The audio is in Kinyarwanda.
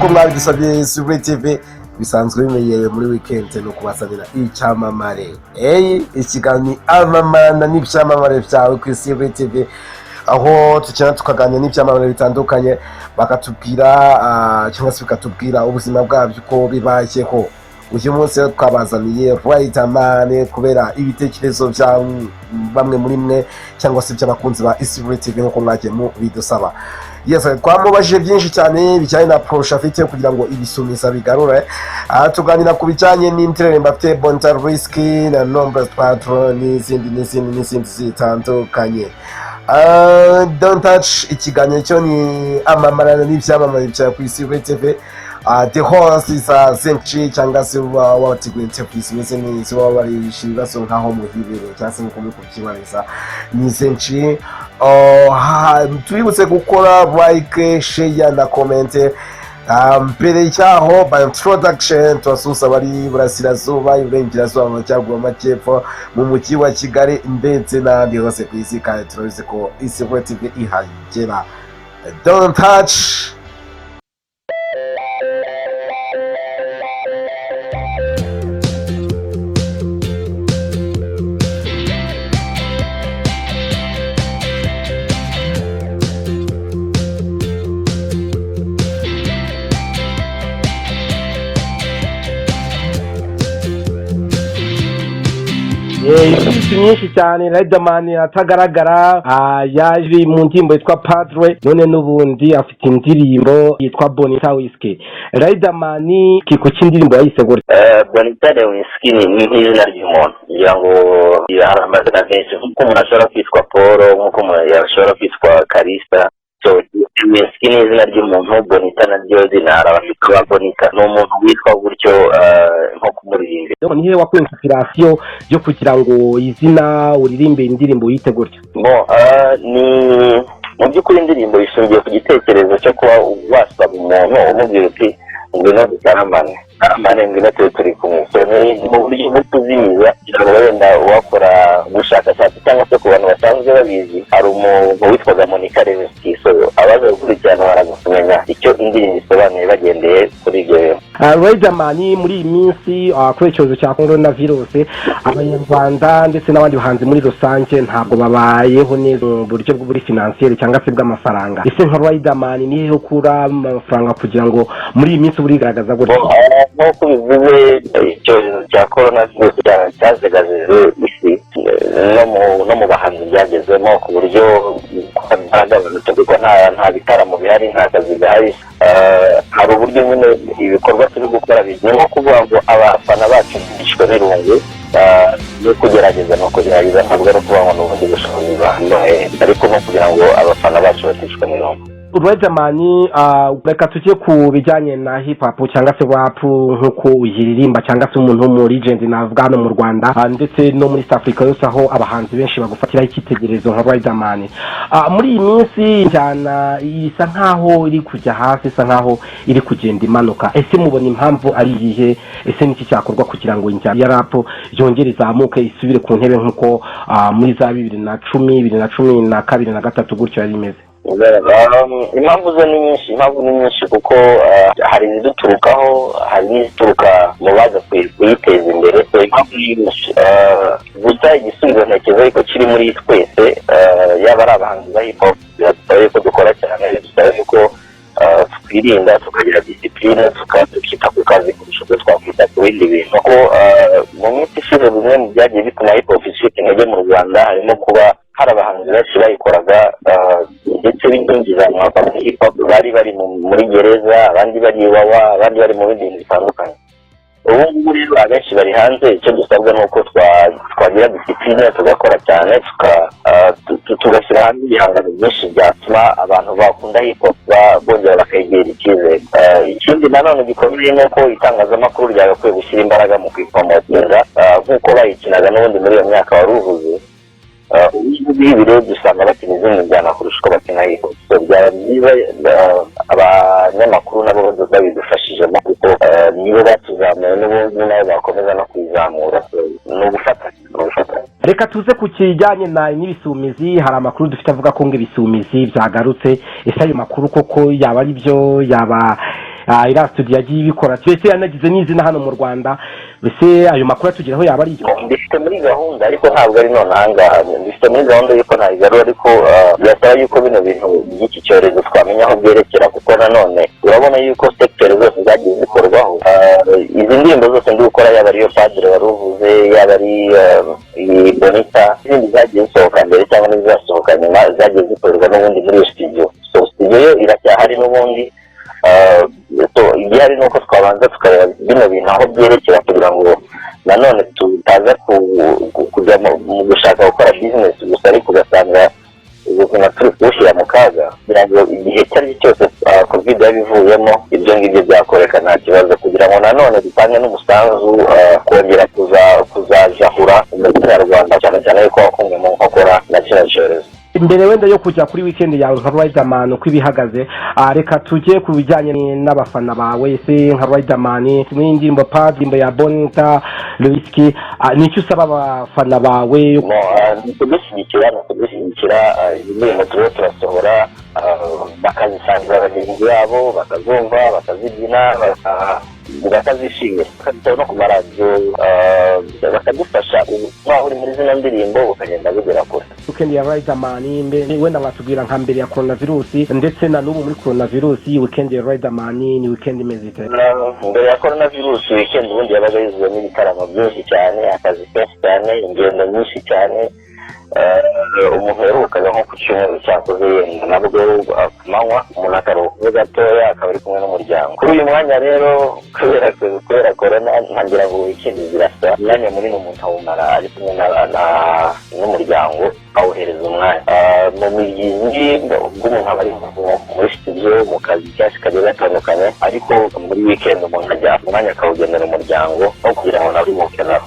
nk'uko mwabidusabye Subre TV bisanzwe bimenyerewe muri weekend no kubasabira icyamamare ikiganiro amamana n'ibyamamare byawe ku Subre TV, aho tukina tukaganira n'ibyamamare bitandukanye bakatubwira cyangwa se bikatubwira ubuzima bwabyo uko bibayeho. Uyu munsi twabazaniye Riderman kubera ibitekerezo bya bamwe muri mwe cyangwa se by'abakunzi ba Subre TV nk'uko mwagiye mu bidusaba. Yes, twamubajije byinshi cyane bijyanye na approach afite kugira ngo ibisumiza bigarure. Tuganira ku bijyanye n'intereremba afite Bonta Risky na Nombreux Patron n'izindi zitandukanye. Don't touch ikiganiro cyo ni amamarana n'ibyamamare bya ku Subre TV. The host is Zenchi cyangwa se wateguye interview zimeze neza wabarisha ibibazo nkaho muhibere cyangwa se muko mukibariza ni Zenchi. Twibutse gukora like, share na comment. Mbere cyaho by introduction twasusa bari burasirazuba iburengerazuba mu cyangwa amajyepfo mu mujyi wa Kigali ndetse n'ahandi hose ku isi, kandi turabizi ko Subre TV ihagera. Don't touch. Ibintu nyinshi cyane Riderman atagaragara yaje mu ndirimbo yitwa Padre, none n'ubundi afite indirimbo yitwa Bonita Risky. Riderman kiko cy'indirimbo yayise gutya Bonita Risky ni izina ry'umuntu kugira ngo yaramaze na benshi, nk'uko umuntu ashobora kwitwa Paul, nk'uko umuntu yashobora kwitwa Kalista. Risky ni izina ry'umuntu, Bonita naryo zina arabitwa Bonita ni umuntu witwa gutyo nko kumuririmba. Nihe wakuye inspiration yo kugira ngo izina uririmbe indirimbo yite gutya? Ni mu by'ukuri indirimbo ishingiye ku gitekerezo cyo kuba wasaba umuntu umubwira uti ngwino dutaramane ngwino turi kumwe. Mu buryo bwo kuzimiza kugira ngo wenda uwakora ubushakashatsi cyangwa se ku bantu basanzwe babizi, hari umuntu witwaga Monica Lewinsky, abaza gukurikirana barakumenya icyo indirimbo isobanuye bagendeye kuri ibyo bintu. Riderman muri iyi minsi kubera icyorezo cya coronavirus abanyarwanda ndetse n'abandi bahanzi muri rusange ntabwo babayeho neza mu buryo bw'uburi financier cyangwa se bw'amafaranga. Ese nka Riderman nihe ukura amafaranga kugira ngo muri iyi minsi burigaragaza gutya? Nk'uko bivuze icyorezo cya coronavirus cyazegajije isi no mu bahanzi byagezemo ku buryo nta bitaramo bihari, nta kazi gahari. Hari uburyo nyine ibikorwa turi gukora bigiye nko kuvuga ngo abafana bacu bishwe n'irungu no kugerageza ntabwo ari ukuvuga ngo n'ubundi bushobozi bambaye, ariko no kugira ngo abafana bacu batishwe n'irungu. Riderman reka tujye ku bijyanye na hip hop cyangwa se rap nk'uko uyiririmba cyangwa se umuntu mu legend navuga hano mu Rwanda ndetse no muri East Africa yose, aho abahanzi benshi bagufatiraho icyitegererezo nka Riderman. Muri iyi minsi njyana isa nkaho iri kujya hasi, isa nkaho iri kugenda imanuka. Ese mubona impamvu ari iyihe? Ese niki cyakorwa kugira ngo injyana ya rap yongere izamuke isubire ku ntebe nk'uko muri za 2010 2012 na 2013 gutyo yari imeze? Impamvu ni nyinshi kuko hari iziduturukaho, hari n'izituruka mu baza kuyiteza imbere. Impamvu nyinshi gusa igisubizo ntekereza ariko kiri muri twese, yaba ari abahanzi ba hip hop, biradusaba ko dukora cyane, biradusaba ko twirinda tukagira discipline tukita ku kazi kurusha uko twakwita ku bindi bintu. Kuko mu minsi ishize bimwe mu byagiye bituma hip hop ifite intege mu Rwanda harimo kuba hari abahanzi benshi bayikoraga ndetse binjira mu hip hop bari muri gereza, abandi bari iwawa, abandi bari mu bindi bintu bitandukanye. Ubu ngubu rero abenshi bari hanze, icyo dusabwa ni uko twagira discipline tugakora cyane, tugashyira hanze ibihangano byinshi byatuma abantu bakunda hip hop bongera bakegera icyizere. Ikindi nanone gikomeye ni uko itangazamakuru ryagakwiye gushyira imbaraga mu kwipromotinga nk'uko bayikinaga n'ubundi muri iyo myaka wari uvuze. Ubu rero dusanga bakina izindi njyana kurusha uko bakina hip hop. Byaba byiza abanyamakuru nabo babidufashijemo kuko nibo batuzamuye n'ubundi nabo bakomeza no kwizamura. Ni ugufatanya. Reka tuze ku kijyanye n'ibisumizi. Hari amakuru dufite avuga ko ngo ibisumizi byagarutse. Ese ayo makuru koko yaba ari byo, yaba iriya studio yagiye ibikora twese yanagize n'izina hano mu Rwanda bese ayo makuru atugeraho yaba ari ndifite muri gahunda ariko ntabwo ari none ahangaha ndifite muri gahunda yuko ntayigarura ariko birasaba yuko bino bintu by'iki cyorezo twamenya aho byerekera kuko nanone urabona yuko secteur zose zagiye zikorwaho izi ndirimbo zose ndi gukora yaba ariyo Padre wari uvuze yaba ari Bonita izindi zagiye zisohoka mbere cyangwa n'izasohoka nyuma zagiye zikorerwa n'ubundi muri iyo studio so studio yo iracyahari n'ubundi igihari ni uko twabanza tukareba bino bintu aho byerekera kugira ngo nanone tutaza kujya mu gushaka gukora business gusa ariko ugasanga ubuzima turi kuwushyira mu kaga kugira ngo igihe icyo ari cyo cyose covid yabivuyemo ibyo ngibyo byakoreka nta kibazo kugira ngo nanone dutange n'umusanzu kongera kuzajahura umuziki nyarwanda cyane cyane yuko wakumwe mu nkokora na kino cyorezo. Imbere wenda yo kujya kuri weekend yawe nka Riderman uko ibihagaze reka tujye ku bijyanye n'abafana bawe se nka Riderman n'indirimbo Padre ya Bonita Risky nicyo usaba abafana bawe kudushyigikira indirimbo turasohora bakazisangira abagenzi babo bakazumva bakazibyina bakazishimira bakazitaho no ku maradiyo bakadufasha ubutumwa buri muri zino ndirimbo bukagenda bugera kure. Weekend ya Riderman wenda watubwira nka mbere ya coronavirus ndetse na n'ubu muri coronavirus weekend ya Riderman ni weekend imeze ite? Mbere ya coronavirus weekend ubundi yabaga yuzuyemo ibitaramo byinshi cyane akazi kenshi cyane ingendo nyinshi cyane umuntu yaruhukaga nko ku cyumweru cyakoze yenda nabwo ku manywa umuntu akaruhuka gatoya akaba ari kumwe n'umuryango. Kuri uyu mwanya rero kubera corona ntangira ngo weekend zirasa umwanya munini umuntu awumara ari kumwe n'umuryango awuhereza umwanya mu migizi bw'umuntu aba ari muri studio mu kazi kenshi kagiye gatandukanye ariko muri weekend umuntu ajya umwanya akawugenera umuryango aho kugira ngo nawe umukenera.